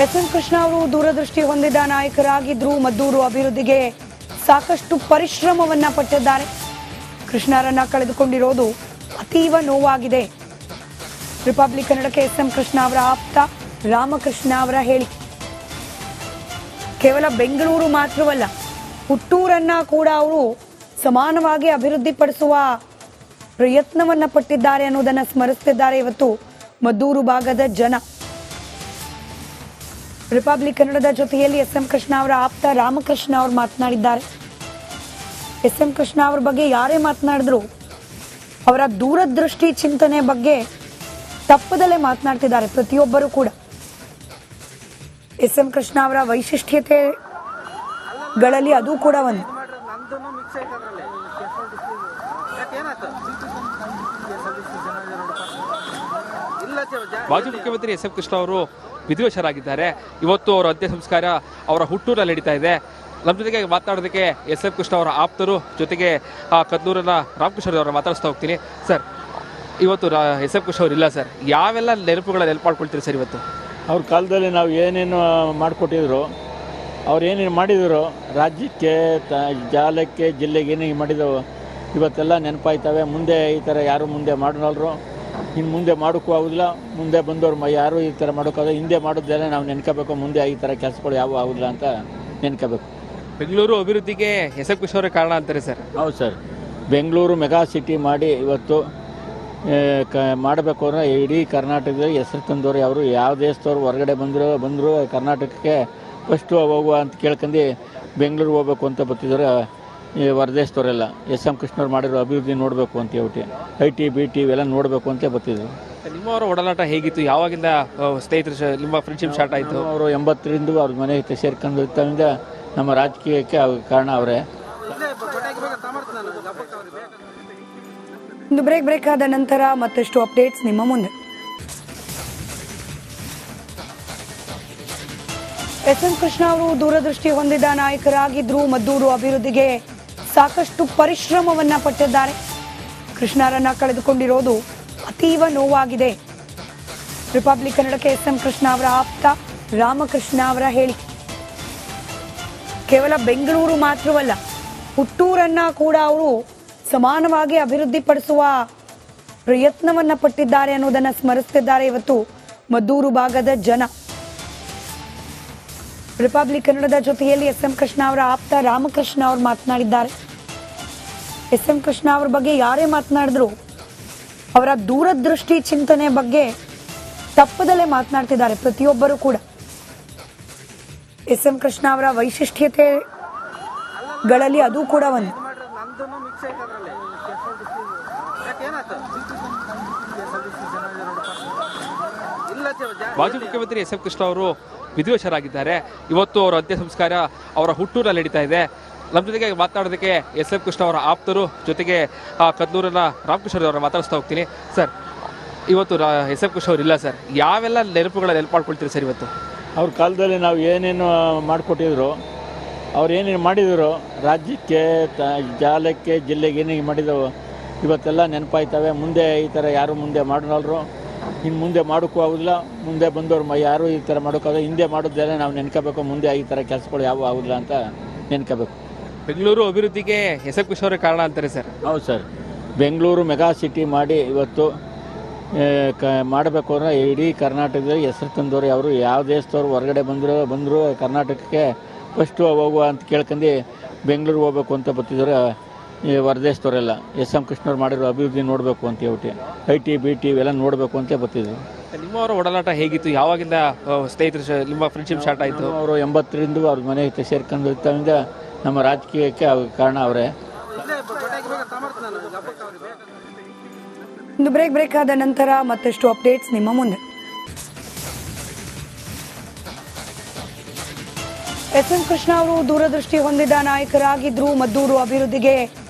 S M Krishna ಅವರು ದೂರದೃಷ್ಟಿ ಹೊಂದಿದ ನಾಯಕರಾಗಿದ್ರು. ಮದ್ದೂರು ಅಭಿವೃದ್ಧಿಗೆ ಸಾಕಷ್ಟು ಪರಿಶ್ರಮವನ್ನ ಪಟ್ಟಿದ್ದಾರೆ. ಕೃಷ್ಣರನ್ನ ಕಳೆದುಕೊಂಡಿರೋದು ಅತೀವ ನೋವಾಗಿದೆ. ರಿಪಬ್ಲಿಕ್ ಕನ್ನಡಕ್ಕೆ ಎಸ್ ಎಂ ಕೃಷ್ಣ ಅವರ ಆಪ್ತ ರಾಮಕೃಷ್ಣ ಅವರ ಹೇಳಿಕೆ. ಕೇವಲ ಬೆಂಗಳೂರು ಮಾತ್ರವಲ್ಲ, ಹುಟ್ಟೂರನ್ನ ಕೂಡ ಅವರು ಸಮಾನವಾಗಿ ಅಭಿವೃದ್ಧಿಪಡಿಸುವ ಪ್ರಯತ್ನವನ್ನ ಪಟ್ಟಿದ್ದಾರೆ ಅನ್ನೋದನ್ನ ಸ್ಮರಿಸುತ್ತಿದ್ದಾರೆ ಇವತ್ತು ಮದ್ದೂರು ಭಾಗದ ಜನ. ರಿಪಬ್ಲಿಕ್ ಕನ್ನಡದ ಜೊತೆಯಲ್ಲಿ ಎಸ್ ಎಂ ಕೃಷ್ಣ ಅವರ ಆಪ್ತ ರಾಮಕೃಷ್ಣ ಅವರು ಮಾತನಾಡಿದ್ದಾರೆ. ಎಸ್ ಎಂ ಕೃಷ್ಣ ಅವರ ಬಗ್ಗೆ ಯಾರೇ ಮಾತನಾಡಿದ್ರು ಅವರ ದೂರದೃಷ್ಟಿ ಚಿಂತನೆ ಬಗ್ಗೆ ತಪ್ಪದಲ್ಲೇ ಮಾತನಾಡ್ತಿದ್ದಾರೆ ಪ್ರತಿಯೊಬ್ಬರು ಕೂಡ. ಎಸ್ ಎಂ ಕೃಷ್ಣ ಅವರ ವೈಶಿಷ್ಟ್ಯತೆಗಳಲ್ಲಿ ಅದು ಕೂಡ ಒಂದು. ಮಾಜಿ ಮುಖ್ಯಮಂತ್ರಿ ಎಸ್ ಎಂ ಕೃಷ್ಣ ಅವರು ವಿಧಿವಶರಾಗಿದ್ದಾರೆ. ಇವತ್ತು ಅವರ ಅಂತ್ಯ ಸಂಸ್ಕಾರ ಅವರ ಹುಟ್ಟೂರಲ್ಲಿ ನಡೀತಾ ಇದೆ. ನಮ್ಮ ಜೊತೆಗೆ ಮಾತನಾಡೋದಕ್ಕೆ ಎಸ್ ಎಂ ಕೃಷ್ಣ ಅವರ ಆಪ್ತರು, ಜೊತೆಗೆ ಕದ್ನೂರಿನ ರಾಮಕೃಷ್ಣ ಅವರ ಮಾತಾಡಿಸ್ತಾ ಹೋಗ್ತೀನಿ. ಸರ್, ಇವತ್ತು ಎಸ್ ಎಂ ಕೃಷ್ಣ ಅವರು ಇಲ್ಲ ಸರ್, ಯಾವೆಲ್ಲ ನೆನಪು ಮಾಡ್ಕೊಳ್ತೀರಿ ಸರ್? ಇವತ್ತು ಅವ್ರ ಕಾಲದಲ್ಲಿ ನಾವು ಏನೇನು ಮಾಡಿಕೊಟ್ಟಿದ್ರು, ಅವ್ರು ಏನೇನು ಮಾಡಿದರು, ರಾಜ್ಯಕ್ಕೆ ಜಾಲಕ್ಕೆ ಜಿಲ್ಲೆಗೆ ಏನೇನು ಮಾಡಿದವು ಇವತ್ತೆಲ್ಲ ನೆನಪಾಯ್ತವೆ. ಮುಂದೆ ಈ ಥರ ಯಾರು ಮುಂದೆ ಮಾಡೋಲ್ರು, ಇನ್ನು ಮುಂದೆ ಮಾಡೋಕ್ಕೂ ಆಗೋದಿಲ್ಲ. ಮುಂದೆ ಬಂದವ್ರು ಯಾರು ಈ ಥರ ಮಾಡೋಕ್ಕಾಗ, ಹಿಂದೆ ಮಾಡೋದೆಲ್ಲ ನಾವು ನೆನ್ಕೋಬೇಕು. ಮುಂದೆ ಈ ಥರ ಕೆಲಸಗಳು ಯಾವ ಆಗೋದಿಲ್ಲ ಅಂತ ನೆನ್ಕೋಬೇಕು. ಬೆಂಗಳೂರು ಅಭಿವೃದ್ಧಿಗೆ ಎಸ್ ಎಂ ಕೃಷ್ಣ ಅವರೇ ಕಾರಣ ಅಂತಾರೆ ಸರ್? ಹೌದು ಸರ್, ಬೆಂಗಳೂರು ಮೆಗಾ ಸಿಟಿ ಮಾಡಿ ಇವತ್ತು ಮಾಡಬೇಕು ಅಂದರೆ ಇಡೀ ಕರ್ನಾಟಕದಲ್ಲಿ ಹೆಸರು ತಂದವರು ಅವರು. ಯಾವ ದೇಶದವ್ರು ಹೊರಗಡೆ ಬಂದರು ಕರ್ನಾಟಕಕ್ಕೆ ಫಸ್ಟು ಹೋಗುವ ಅಂತ ಕೇಳ್ಕೊಂಡು ಬೆಂಗಳೂರು ಹೋಗ್ಬೇಕು ಅಂತ ಬರ್ತಿದ್ದಾರೆ ಹೊರದೇಶದವರೆಲ್ಲ. ಎಸ್ ಎಂ ಕೃಷ್ಣವ್ರು ಮಾಡಿರೋ ಅಭಿವೃದ್ಧಿ ನೋಡಬೇಕು ಅಂತ ಹೇಳ್ಬಿಟ್ಟು IT BT ಇವೆಲ್ಲ ನೋಡಬೇಕು ಅಂತ ಬರ್ತಿದ್ರು. ನಿಮ್ಮವರ ಒಡನಾಟ ಹೇಗಿತ್ತು? ಯಾವಾಗಿಂದ ಸ್ನೇಹಿತರು ನಿಮ್ಮ ಫ್ರೆಂಡ್ಶಿಪ್ ಸ್ಟಾರ್ಟ್ ಆಯಿತು? ಅವರು 80ರಿಂದ ಅವ್ರ ಮನೆ ಸೇರ್ಕೊಂಡು ಇರ್ತವಿಂದ ನಮ್ಮ ರಾಜಕೀಯಕ್ಕೆ ಕಾರಣ ಅವರೇ. ಒಂದು ಬ್ರೇಕ್ ಆದ ನಂತರ ಮತ್ತಷ್ಟು ಅಪ್ಡೇಟ್ಸ್ ನಿಮ್ಮ ಮುಂದೆ. ಎಸ್ ಎಂ ಕೃಷ್ಣ ಅವರು ದೂರದೃಷ್ಟಿ ಹೊಂದಿದ ನಾಯಕರಾಗಿದ್ರು. ಮದ್ದೂರು ಅಭಿವೃದ್ಧಿಗೆ ಸಾಕಷ್ಟು ಪರಿಶ್ರಮವನ್ನ ಪಟ್ಟಿದ್ದಾರೆ. ಕೃಷ್ಣರನ್ನ ಕಳೆದುಕೊಂಡಿರೋದು ಅತೀವ ನೋವಾಗಿದೆ. ರಿಪಬ್ಲಿಕ್ ಕನ್ನಡಕ್ಕೆ ಎಸ್ ಎಂ ಕೃಷ್ಣ ಅವರ ಆಪ್ತ ರಾಮಕೃಷ್ಣ ಅವರ ಹೇಳಿಕೆ. ಕೇವಲ ಬೆಂಗಳೂರು ಮಾತ್ರವಲ್ಲ, ಹುಟ್ಟೂರನ್ನ ಕೂಡ ಅವರು ಸಮಾನವಾಗಿ ಅಭಿವೃದ್ಧಿಪಡಿಸುವ ಪ್ರಯತ್ನವನ್ನ ಪಟ್ಟಿದ್ದಾರೆ ಅನ್ನೋದನ್ನ ಸ್ಮರಿಸುತ್ತಿದ್ದಾರೆ ಇವತ್ತು ಮದ್ದೂರು ಭಾಗದ ಜನ. ರಿಪಬ್ಲಿಕ್ ಕನ್ನಡದ ಜೊತೆಯಲ್ಲಿ ಎಸ್ ಎಂ ಕೃಷ್ಣ ಅವರ ಆಪ್ತ ರಾಮಕೃಷ್ಣ ಅವರು ಮಾತನಾಡಿದ್ದಾರೆ. ಎಸ್ ಎಂ ಕೃಷ್ಣ ಅವರ ಬಗ್ಗೆ ಯಾರೇ ಮಾತನಾಡಿದ್ರು ಅವರ ದೂರದೃಷ್ಟಿ ಚಿಂತನೆ ಬಗ್ಗೆ ತಪ್ಪದಲ್ಲೇ ಮಾತನಾಡ್ತಿದ್ದಾರೆ ಪ್ರತಿಯೊಬ್ಬರು ಕೂಡ. ಎಸ್ ಎಂ ಕೃಷ್ಣ ಅವರ ವೈಶಿಷ್ಟ್ಯತೆಗಳಲ್ಲಿ ಅದು ಕೂಡ ಒಂದು. ಮಾಜಿ ಮುಖ್ಯಮಂತ್ರಿ ಎಸ್ ಎಂ ಕೃಷ್ಣ ಅವರು ವಿಧಿವಶರಾಗಿದ್ದಾರೆ. ಇವತ್ತು ಅವರ ಅಂತ್ಯ ಸಂಸ್ಕಾರ ಅವರ ಹುಟ್ಟೂರಲ್ಲಿ ನಡೀತಾ ಇದೆ. ನಮ್ಮ ಜೊತೆಗೆ ಮಾತನಾಡೋದಕ್ಕೆ ಎಸ್ ಎಂ ಕೃಷ್ಣ ಅವರ ಆಪ್ತರು, ಜೊತೆಗೆ ಕದ್ನೂರಿನ ರಾಮಕೃಷ್ಣ ಅವರ ಮಾತಾಡಿಸ್ತಾ ಹೋಗ್ತೀನಿ. ಸರ್, ಇವತ್ತು ಎಸ್ ಎಂ ಕೃಷ್ಣ ಅವರು ಇಲ್ಲ ಸರ್, ಯಾವೆಲ್ಲ ನೆನಪು ಮಾಡ್ಕೊಳ್ತೀರಿ ಸರ್? ಇವತ್ತು ಅವ್ರ ಕಾಲದಲ್ಲಿ ನಾವು ಏನೇನು ಮಾಡಿಕೊಟ್ಟಿದ್ರು, ಅವ್ರು ಏನೇನು ಮಾಡಿದರು, ರಾಜ್ಯಕ್ಕೆ ಜಾಲಕ್ಕೆ ಜಿಲ್ಲೆಗೆ ಏನೇನು ಮಾಡಿದವು ಇವತ್ತೆಲ್ಲ ನೆನಪಾಯ್ತವೆ. ಮುಂದೆ ಈ ಥರ ಯಾರು ಮುಂದೆ ಮಾಡೋಲ್ರು, ಇನ್ನು ಮುಂದೆ ಮಾಡೋಕ್ಕೂ ಆಗೋದಿಲ್ಲ. ಮುಂದೆ ಬಂದವ್ರು ಯಾರು ಈ ಥರ ಮಾಡೋಕ್ಕಾಗ, ಹಿಂದೆ ಮಾಡೋದೆಲ್ಲ ನಾವು ನೆನ್ಕೋಬೇಕು. ಮುಂದೆ ಈ ಥರ ಕೆಲಸಗಳು ಯಾವ ಆಗೋದಿಲ್ಲ ಅಂತ ನೆನ್ಕೋಬೇಕು. ಬೆಂಗಳೂರು ಅಭಿವೃದ್ಧಿಗೆ ಎಸ್ ಎಂ ಕೃಷ್ಣ ಅವರೇ ಕಾರಣ ಅಂತಾರೆ ಸರ್? ಹೌದು ಸರ್, ಬೆಂಗಳೂರು ಮೆಗಾ ಸಿಟಿ ಮಾಡಿ ಇವತ್ತು ಮಾಡಬೇಕು ಅಂದರೆ ಇಡೀ ಕರ್ನಾಟಕದಲ್ಲಿ ಹೆಸರು ತಂದವರು ಅವರು. ಯಾವ ದೇಶದವ್ರು ಹೊರಗಡೆ ಬಂದರು ಕರ್ನಾಟಕಕ್ಕೆ ಫಸ್ಟು ಹೋಗುವ ಅಂತ ಕೇಳ್ಕೊಂಡು ಬೆಂಗಳೂರು ಹೋಗ್ಬೇಕು ಅಂತ ಬರ್ತಿದ್ದಾರೆ ಹೊರದೇಶದವರೆಲ್ಲ. ಎಸ್ ಎಂ ಕೃಷ್ಣವ್ರು ಮಾಡಿರೋ ಅಭಿವೃದ್ಧಿ ನೋಡಬೇಕು ಅಂತ ಹೇಳ್ಬಿಟ್ಟು IT BT ಇವೆಲ್ಲ ನೋಡಬೇಕು ಅಂತ ಬರ್ತಿದ್ರು. ನಿಮ್ಮವರ ಒಡನಾಟ ಹೇಗಿತ್ತು? ಯಾವಾಗಿಂದ ಸ್ನೇಹಿತರು ನಿಮ್ಮ ಫ್ರೆಂಡ್ಶಿಪ್ ಸ್ಟಾರ್ಟ್ ಆಯಿತು? ಅವರು 80ರಿಂದ ಅವ್ರ ಮನೆ ಸೇರ್ಕೊಂಡು ಇರ್ತವಿಂದ ನಮ್ಮ ರಾಜಕೀಯಕ್ಕೆ ಕಾರಣ ಅವರೇ. ಒಂದು ಬ್ರೇಕ್ ಆದ ನಂತರ ಮತ್ತಷ್ಟು ಅಪ್ಡೇಟ್ಸ್ ನಿಮ್ಮ ಮುಂದೆ. ಎಸ್ ಎಂ ಕೃಷ್ಣ ಅವರು ದೂರದೃಷ್ಟಿ ಹೊಂದಿದ ನಾಯಕರಾಗಿದ್ರು. ಮದ್ದೂರು ಅಭಿವೃದ್ಧಿಗೆ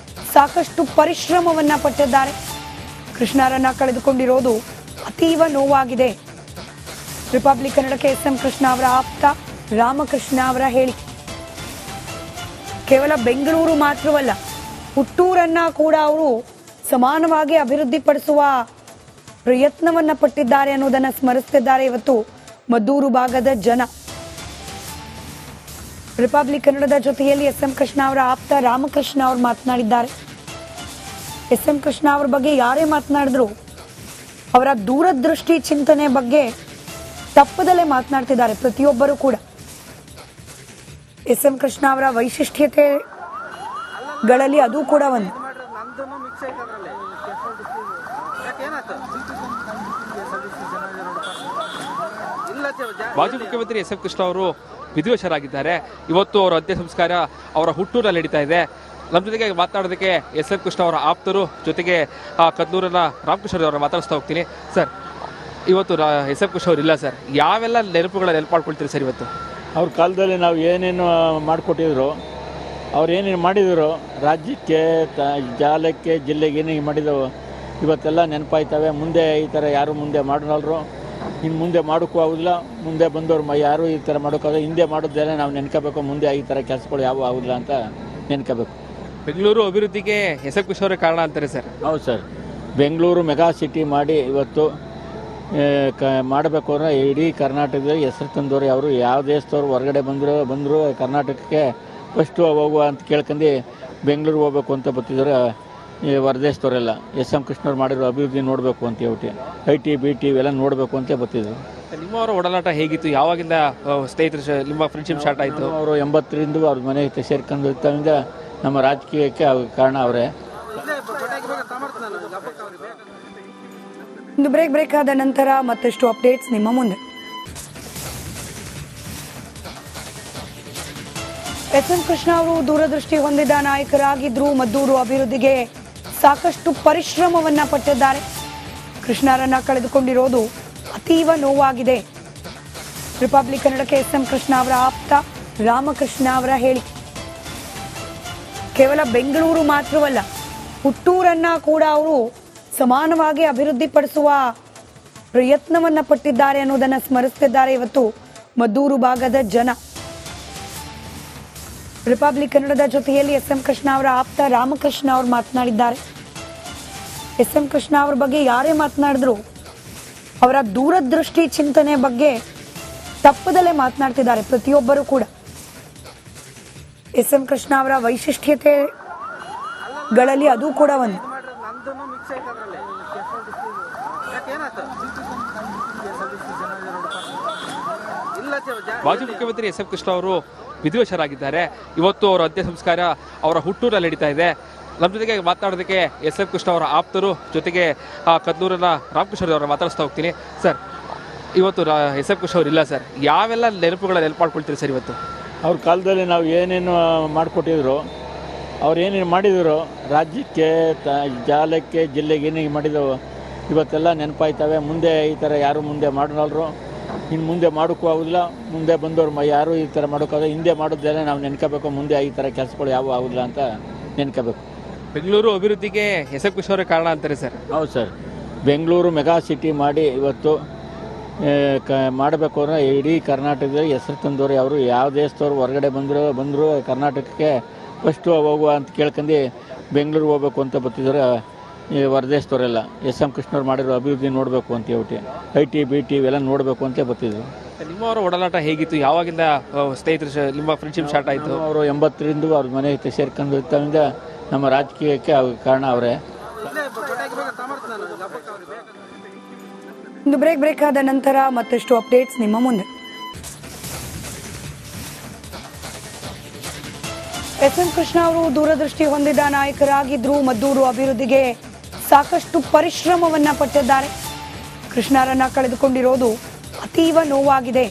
ಸಾಕಷ್ಟು ಪರಿಶ್ರಮವನ್ನ ಪಟ್ಟಿದ್ದಾರೆ. ಕೃಷ್ಣರನ್ನ ಕಳೆದುಕೊಂಡಿರೋದು ಅತೀವ ನೋವಾಗಿದೆ. ರಿಪಬ್ಲಿಕ್ ಕನ್ನಡಕ್ಕೆ ಎಸ್ ಎಂ ಕೃಷ್ಣ ಅವರ ಆಪ್ತ ರಾಮಕೃಷ್ಣ ಅವರ ಹೇಳಿಕೆ. ಕೇವಲ ಬೆಂಗಳೂರು ಮಾತ್ರವಲ್ಲ, ಹುಟ್ಟೂರನ್ನ ಕೂಡ ಅವರು ಸಮಾನವಾಗಿ ಅಭಿವೃದ್ಧಿಪಡಿಸುವ ಪ್ರಯತ್ನವನ್ನ ಪಟ್ಟಿದ್ದಾರೆ ಅನ್ನೋದನ್ನ ಸ್ಮರಿಸುತ್ತಿದ್ದಾರೆ ಇವತ್ತು ಮದ್ದೂರು ಭಾಗದ ಜನ. ರಿಪಬ್ಲಿಕ್ ಕನ್ನಡದ ಜೊತೆಯಲ್ಲಿ ಎಸ್.ಎಂ. ಕೃಷ್ಣ ಅವರ ಆಪ್ತ ರಾಮಕೃಷ್ಣ ಅವರು ಮಾತನಾಡಿದ್ದಾರೆ. ಎಸ್.ಎಂ. ಕೃಷ್ಣ ಅವರ ಬಗ್ಗೆ ಯಾರೇ ಮಾತನಾಡಿದ್ರು ಅವರ ದೂರದೃಷ್ಟಿ ಚಿಂತನೆ ಬಗ್ಗೆ ತಪ್ಪದಲ್ಲೇ ಮಾತನಾಡ್ತಿದ್ದಾರೆ ಪ್ರತಿಯೊಬ್ಬರು ಕೂಡ. ಎಸ್.ಎಂ. ಕೃಷ್ಣ ಅವರ ವೈಶಿಷ್ಟ್ಯತೆಗಳಲ್ಲಿ ಅದು ಕೂಡ ಒಂದು. ಮಾಜಿ ಮುಖ್ಯಮಂತ್ರಿ ಎಸ್.ಎಂ. ಕೃಷ್ಣ ಅವರು ವಿಧಿವಶರಾಗಿದ್ದಾರೆ. ಇವತ್ತು ಅವರ ಅಂತ್ಯ ಸಂಸ್ಕಾರ ಅವರ ಹುಟ್ಟೂರಲ್ಲಿ ನಡೀತಾ ಇದೆ. ನಮ್ಮ ಜೊತೆಗೆ ಮಾತನಾಡೋದಕ್ಕೆ ಎಸ್.ಎಂ. ಕೃಷ್ಣ ಅವರ ಆಪ್ತರು, ಜೊತೆಗೆ ಕದ್ನೂರಿನ ರಾಮಕೃಷ್ಣ ಅವರ ಮಾತಾಡಿಸ್ತಾ ಹೋಗ್ತೀನಿ. ಸರ್, ಇವತ್ತು ಎಸ್.ಎಂ. ಕೃಷ್ಣ ಅವರು ಇಲ್ಲ ಸರ್, ಯಾವೆಲ್ಲ ನೆನಪುಗಳ ನೆನಪು ಮಾಡ್ಕೊಳ್ತೀರಿ ಸರ್ ಇವತ್ತು? ಅವ್ರ ಕಾಲದಲ್ಲಿ ನಾವು ಏನೇನು ಮಾಡಿಕೊಟ್ಟಿದ್ರು, ಅವ್ರು ಏನೇನು ಮಾಡಿದರು ರಾಜ್ಯಕ್ಕೆ, ಜಾಲಕ್ಕೆ, ಜಿಲ್ಲೆಗೆ ಏನೇನು ಮಾಡಿದವು ಇವತ್ತೆಲ್ಲ ನೆನಪಾಯ್ತವೆ. ಮುಂದೆ ಈ ಥರ ಯಾರು ಮುಂದೆ ಮಾಡೋನಲ್ರು, ಇನ್ನು ಮುಂದೆ ಮಾಡೋಕ್ಕೂ ಆಗೋದಿಲ್ಲ. ಮುಂದೆ ಬಂದವ್ರು ಯಾರು ಈ ಥರ ಮಾಡೋಕ್ಕಾಗಲ್ಲ. ಹಿಂದೆ ಮಾಡೋದೆಲ್ಲ ನಾವು ನೆನ್ಕೋಬೇಕು, ಮುಂದೆ ಈ ಥರ ಕೆಲಸಗಳು ಯಾವ ಆಗೋದಿಲ್ಲ ಅಂತ ನೆನ್ಕೋಬೇಕು. ಬೆಂಗಳೂರು ಅಭಿವೃದ್ಧಿಗೆ ಎಸ್.ಎಂ. ಕೃಷ್ಣ ಅವರೇ ಕಾರಣ ಅಂತಾರೆ ಸರ್? ಹೌದು ಸರ್, ಬೆಂಗಳೂರು ಮೆಗಾ ಸಿಟಿ ಮಾಡಿ ಇವತ್ತು ಮಾಡಬೇಕು ಅಂದರೆ ಇಡೀ ಕರ್ನಾಟಕದಲ್ಲಿ ಹೆಸರು ತಂದವರು ಅವರು. ಯಾವ ದೇಶದವ್ರು ಹೊರಗಡೆ ಬಂದರು ಕರ್ನಾಟಕಕ್ಕೆ ಫಸ್ಟು ಹೋಗುವ ಅಂತ ಕೇಳ್ಕೊಂಡು ಬೆಂಗಳೂರು ಹೋಗ್ಬೇಕು ಅಂತ ಬರ್ತಿದ್ದಾರೆ ಈ ಹೊರದೇಶದವರೆಲ್ಲ. ಎಸ್.ಎಂ. ಕೃಷ್ಣವ್ರು ಮಾಡಿರೋ ಅಭಿವೃದ್ಧಿ ನೋಡಬೇಕು ಅಂತ ಹೇಳ್ಬಿಟ್ಟು IT BT ಇವೆಲ್ಲ ನೋಡಬೇಕು ಅಂತ ಬರ್ತಿದ್ರು. ನಿಮ್ಮವರ ಒಡನಾಟ ಹೇಗಿತ್ತು? ಯಾವಾಗಿಂದ ಸ್ನೇಹಿತರು ನಿಮ್ಮ ಫ್ರೆಂಡ್ಶಿಪ್ ಸ್ಟಾರ್ಟ್ ಆಯಿತು? ಅವರು 80ರಿಂದ ಅವ್ರ ಮನೆಗೆ ಸೇರ್ಕೊಂಡು ಇರ್ತವಿಂದ ನಮ್ಮ ರಾಜಕೀಯಕ್ಕೆ ಕಾರಣ ಅವರೇ. ಒಂದು ಬ್ರೇಕ್ ಆದ ನಂತರ ಮತ್ತಷ್ಟು ಅಪ್ಡೇಟ್ಸ್ ನಿಮ್ಮ ಮುಂದೆ. ಎಸ್.ಎಂ. ಕೃಷ್ಣ ಅವರು ದೂರದೃಷ್ಟಿ ಹೊಂದಿದ ನಾಯಕರಾಗಿದ್ರು. ಮದ್ದೂರು ಅಭಿವೃದ್ಧಿಗೆ ಸಾಕಷ್ಟು ಪರಿಶ್ರಮವನ್ನ ಪಟ್ಟಿದ್ದಾರೆ. ಕೃಷ್ಣರನ್ನ ಕಳೆದುಕೊಂಡಿರೋದು ಅತೀವ ನೋವಾಗಿದೆ. ರಿಪಬ್ಲಿಕ್ ಕನ್ನಡಕ್ಕೆ ಎಸ್.ಎಂ. ಕೃಷ್ಣ ಅವರ ಆಪ್ತ ರಾಮಕೃಷ್ಣ ಅವರ ಹೇಳಿಕೆ. ಕೇವಲ ಬೆಂಗಳೂರು ಮಾತ್ರವಲ್ಲ, ಹುಟ್ಟೂರನ್ನ ಕೂಡ ಅವರು ಸಮಾನವಾಗಿ ಅಭಿವೃದ್ಧಿಪಡಿಸುವ ಪ್ರಯತ್ನವನ್ನ ಪಟ್ಟಿದ್ದಾರೆ ಅನ್ನೋದನ್ನ ಸ್ಮರಿಸುತ್ತಿದ್ದಾರೆ ಇವತ್ತು ಮದ್ದೂರು ಭಾಗದ ಜನ. ರಿಪಬ್ಲಿಕ್ ಕನ್ನಡದ ಜೊತೆಯಲ್ಲಿ ಎಸ್.ಎಂ. ಕೃಷ್ಣ ಅವರ ಆಪ್ತ ರಾಮಕೃಷ್ಣ ಅವರು ಮಾತನಾಡಿದ್ದಾರೆ. ಎಸ್.ಎಂ. ಕೃಷ್ಣ ಅವರ ಬಗ್ಗೆ ಯಾರೇ ಮಾತನಾಡಿದ್ರು ಅವರ ದೂರದೃಷ್ಟಿ ಚಿಂತನೆ ಬಗ್ಗೆ ತಪ್ಪದಲ್ಲೇ ಮಾತನಾಡ್ತಿದ್ದಾರೆ ಪ್ರತಿಯೊಬ್ಬರು ಕೂಡ. ಎಸ್.ಎಂ. ಕೃಷ್ಣ ಅವರ ವೈಶಿಷ್ಟ್ಯತೆಗಳಲ್ಲಿ ಅದು ಕೂಡ ಒಂದು. ಮಾಜಿ ಮುಖ್ಯಮಂತ್ರಿ ಎಸ್.ಎಂ. ಕೃಷ್ಣ ಅವರು ವಿಧಿವಶರಾಗಿದ್ದಾರೆ. ಇವತ್ತು ಅವರ ಅಂತ್ಯ ಸಂಸ್ಕಾರ ಅವರ ಹುಟ್ಟೂರಲ್ಲಿ ನಡೀತಾ ಇದೆ. ನಮ್ಮ ಜೊತೆಗೆ ಮಾತನಾಡೋದಕ್ಕೆ ಎಸ್.ಎಂ. ಕೃಷ್ಣ ಅವರ ಆಪ್ತರು, ಜೊತೆಗೆ ಕದ್ನೂರಿನ ರಾಮಕೃಷ್ಣ ಅವರ ಮಾತಾಡಿಸ್ತಾ ಹೋಗ್ತೀನಿ. ಸರ್, ಇವತ್ತು ಎಸ್.ಎಂ. ಕೃಷ್ಣ ಅವರು ಇಲ್ಲ ಸರ್, ಯಾವೆಲ್ಲ ನೆನಪುಗಳ ನೆನಪು ಮಾಡ್ಕೊಳ್ತೀರಿ ಸರ್ ಇವತ್ತು? ಅವ್ರ ಕಾಲದಲ್ಲಿ ನಾವು ಏನೇನು ಮಾಡಿಕೊಟ್ಟಿದ್ರು, ಅವ್ರು ಏನೇನು ಮಾಡಿದರು ರಾಜ್ಯಕ್ಕೆ, ಜಾಲಕ್ಕೆ, ಜಿಲ್ಲೆಗೆ ಏನೇನು ಮಾಡಿದವು ಇವತ್ತೆಲ್ಲ ನೆನಪಾಯ್ತವೆ. ಮುಂದೆ ಈ ಥರ ಯಾರು ಮುಂದೆ ಮಾಡೋನಲ್ರು, ಇನ್ನು ಮುಂದೆ ಮಾಡೋಕ್ಕೂ ಆಗೋದಿಲ್ಲ. ಮುಂದೆ ಬಂದವ್ರು ಯಾರು ಈ ಥರ ಮಾಡೋಕ್ಕಾಗಲ್ಲ. ಹಿಂದೆ ಮಾಡೋದೆಲ್ಲ ನಾವು ನೆನ್ಕೋಬೇಕು, ಮುಂದೆ ಈ ಥರ ಕೆಲಸಗಳು ಯಾವ ಆಗೋದಿಲ್ಲ ಅಂತ ನೆನ್ಕೋಬೇಕು. ಬೆಂಗಳೂರು ಅಭಿವೃದ್ಧಿಗೆ ಎಸ್.ಎಂ. ಕೃಷ್ಣ ಅವರೇ ಕಾರಣ ಅಂತಾರೆ ಸರ್? ಹೌದು ಸರ್, ಬೆಂಗಳೂರು ಮೆಗಾ ಸಿಟಿ ಮಾಡಿ ಇವತ್ತು ಮಾಡಬೇಕು ಅಂದರೆ ಇಡೀ ಕರ್ನಾಟಕದಲ್ಲಿ ಹೆಸರು ತಂದವರು ಅವರು. ಯಾವ ದೇಶದವ್ರು ಹೊರಗಡೆ ಬಂದರು ಕರ್ನಾಟಕಕ್ಕೆ ಫಸ್ಟು ಹೋಗುವ ಅಂತ ಕೇಳ್ಕೊಂಡು ಬೆಂಗಳೂರು ಹೋಗ್ಬೇಕು ಅಂತ ಬರ್ತಿದ್ದಾರೆ ಈ ಹೊರದೇಶದವರೆಲ್ಲ. ಎಸ್.ಎಂ. ಕೃಷ್ಣವ್ರು ಮಾಡಿರೋ ಅಭಿವೃದ್ಧಿ ನೋಡಬೇಕು ಅಂತ ಹೇಳ್ಬಿಟ್ಟು IT BT ಇವೆಲ್ಲ ನೋಡಬೇಕು ಅಂತ ಬರ್ತಿದ್ರು. ನಿಮ್ಮವರ ಒಡನಾಟ ಹೇಗಿತ್ತು? ಯಾವಾಗಿಂದ ಸ್ನೇಹಿತರು ನಿಮ್ಮ ಫ್ರೆಂಡ್ಶಿಪ್ ಸ್ಟಾರ್ಟ್ ಆಯಿತು? ಅವರು 80ರಿಂದ ಅವ್ರ ಮನೆಗೆ ಸೇರ್ಕೊಂಡು ಇರ್ತವಿಂದ ನಮ್ಮ ರಾಜಕೀಯಕ್ಕೆ ಕಾರಣ ಅವರೇ. ಒಂದು ಬ್ರೇಕ್ ಆದ ನಂತರ ಮತ್ತಷ್ಟು ಅಪ್ಡೇಟ್ಸ್ ನಿಮ್ಮ ಮುಂದೆ. ಎಸ್.ಎಂ. ಕೃಷ್ಣ ಅವರು ದೂರದೃಷ್ಟಿ ಹೊಂದಿದ ನಾಯಕರಾಗಿದ್ರು. ಮದ್ದೂರು ಅಭಿವೃದ್ಧಿಗೆ ಸಾಕಷ್ಟು ಪರಿಶ್ರಮವನ್ನ ಪಟ್ಟಿದ್ದಾರೆ. ಕೃಷ್ಣರನ್ನ ಕಳೆದುಕೊಂಡಿರೋದು ಅತೀವ ನೋವಾಗಿದೆ.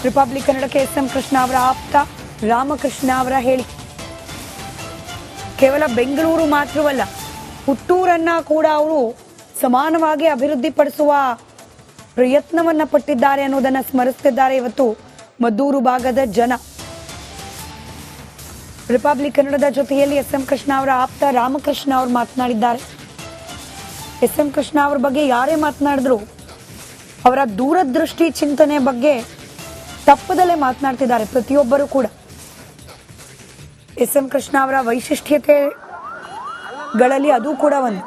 ರಿಪಬ್ಲಿಕ್ ಕನ್ನಡಕ್ಕೆ ಎಸ್.ಎಂ. ಕೃಷ್ಣ ಅವರ ಆಪ್ತ ರಾಮಕೃಷ್ಣ ಅವರ ಹೇಳಿಕೆ. ಕೇವಲ ಬೆಂಗಳೂರು ಮಾತ್ರವಲ್ಲ, ಹುಟ್ಟೂರನ್ನ ಕೂಡ ಅವರು ಸಮಾನವಾಗಿ ಅಭಿವೃದ್ಧಿಪಡಿಸುವ ಪ್ರಯತ್ನವನ್ನ ಪಟ್ಟಿದ್ದಾರೆ ಅನ್ನೋದನ್ನ ಸ್ಮರಿಸುತ್ತಿದ್ದಾರೆ ಇವತ್ತು ಮದ್ದೂರು ಭಾಗದ ಜನ. ರಿಪಬ್ಲಿಕ್ ಕನ್ನಡದ ಜೊತೆಯಲ್ಲಿ ಎಸ್.ಎಂ. ಕೃಷ್ಣ ಅವರ ಆಪ್ತ ರಾಮಕೃಷ್ಣ ಅವರು ಮಾತನಾಡಿದ್ದಾರೆ. ಎಸ್.ಎಂ. ಕೃಷ್ಣ ಅವರ ಬಗ್ಗೆ ಯಾರೇ ಮಾತನಾಡಿದ್ರು ಅವರ ದೂರದೃಷ್ಟಿ ಚಿಂತನೆ ಬಗ್ಗೆ ತಪ್ಪದಲ್ಲೇ ಮಾತನಾಡ್ತಿದ್ದಾರೆ ಪ್ರತಿಯೊಬ್ಬರು ಕೂಡ. ಎಸ್.ಎಂ. ಕೃಷ್ಣ ಅವರ ವೈಶಿಷ್ಟ್ಯತೆಗಳಲ್ಲಿ ಅದು ಕೂಡ ಒಂದು.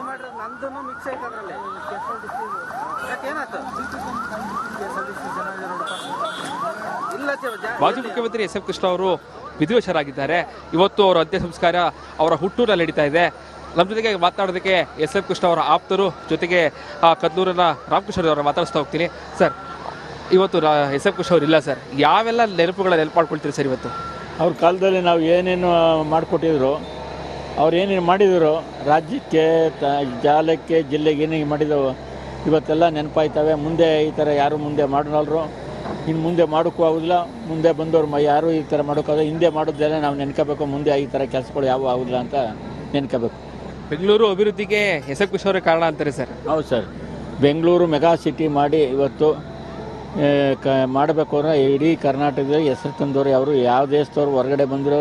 ಮಾಜಿ ಮುಖ್ಯಮಂತ್ರಿ ಎಸ್ ಎಂ ಕೃಷ್ಣ ಅವರು ವಿಧಿವಶರಾಗಿದ್ದಾರೆ. ಇವತ್ತು ಅವರ ಅಂತ್ಯ ಸಂಸ್ಕಾರ ಅವರ ಹುಟ್ಟೂರಲ್ಲಿ ನಡೀತಾ ಇದೆ. ನಮ್ಮ ಜೊತೆಗೆ ಮಾತನಾಡೋದಕ್ಕೆ ಎಸ್ ಎಂ ಕೃಷ್ಣ ಅವರ ಆಪ್ತರು, ಜೊತೆಗೆ ಕದ್ನೂರಿನ ರಾಮಕೃಷ್ಣ ಅವರ ಮಾತಾಡಿಸ್ತಾ ಹೋಗ್ತೀನಿ. ಸರ್, ಇವತ್ತು ಎಸ್ ಎಂ ಕೃಷ್ಣ ಅವರು ಇಲ್ಲ ಸರ್, ಯಾವೆಲ್ಲ ನೆನಪು ಮಾಡ್ಕೊಳ್ತೀರಿ ಸರ್? ಇವತ್ತು ಅವ್ರ ಕಾಲದಲ್ಲಿ ನಾವು ಏನೇನು ಮಾಡಿಕೊಟ್ಟಿದ್ರು, ಅವ್ರು ಏನೇನು ಮಾಡಿದರು ರಾಜ್ಯಕ್ಕೆ, ಜಾಲಕ್ಕೆ, ಜಿಲ್ಲೆಗೆ ಏನೇನು ಮಾಡಿದವು ಇವತ್ತೆಲ್ಲ ನೆನಪಾಯ್ತವೆ. ಮುಂದೆ ಈ ಥರ ಯಾರು ಮುಂದೆ ಮಾಡೋಲ್ರು, ಇನ್ನು ಮುಂದೆ ಮಾಡೋಕ್ಕೂ ಆಗೋದಿಲ್ಲ. ಮುಂದೆ ಬಂದವ್ರು ಯಾರು ಈ ಥರ ಮಾಡೋಕ್ಕಾಗ, ಹಿಂದೆ ಮಾಡೋದೆಲ್ಲ ನಾವು ನೆನ್ಕೋಬೇಕು. ಮುಂದೆ ಈ ಥರ ಕೆಲಸಗಳು ಯಾವ ಆಗೋದಿಲ್ಲ ಅಂತ ನೆನ್ಕೋಬೇಕು. ಬೆಂಗಳೂರು ಅಭಿವೃದ್ಧಿಗೆ ಎಸ್ ಎಂ ಕೃಷ್ಣ ಅವರೇ ಕಾರಣ ಅಂತಾರೆ ಸರ್? ಹೌದು ಸರ್, ಬೆಂಗಳೂರು ಮೆಗಾ ಸಿಟಿ ಮಾಡಿ ಇವತ್ತು ಮಾಡಬೇಕು ಅಂದರೆ ಇಡೀ ಕರ್ನಾಟಕದಲ್ಲಿ ಹೆಸರು ತಂದವರು ಅವರು. ಯಾವ ದೇಶದವ್ರು ಹೊರಗಡೆ ಬಂದರು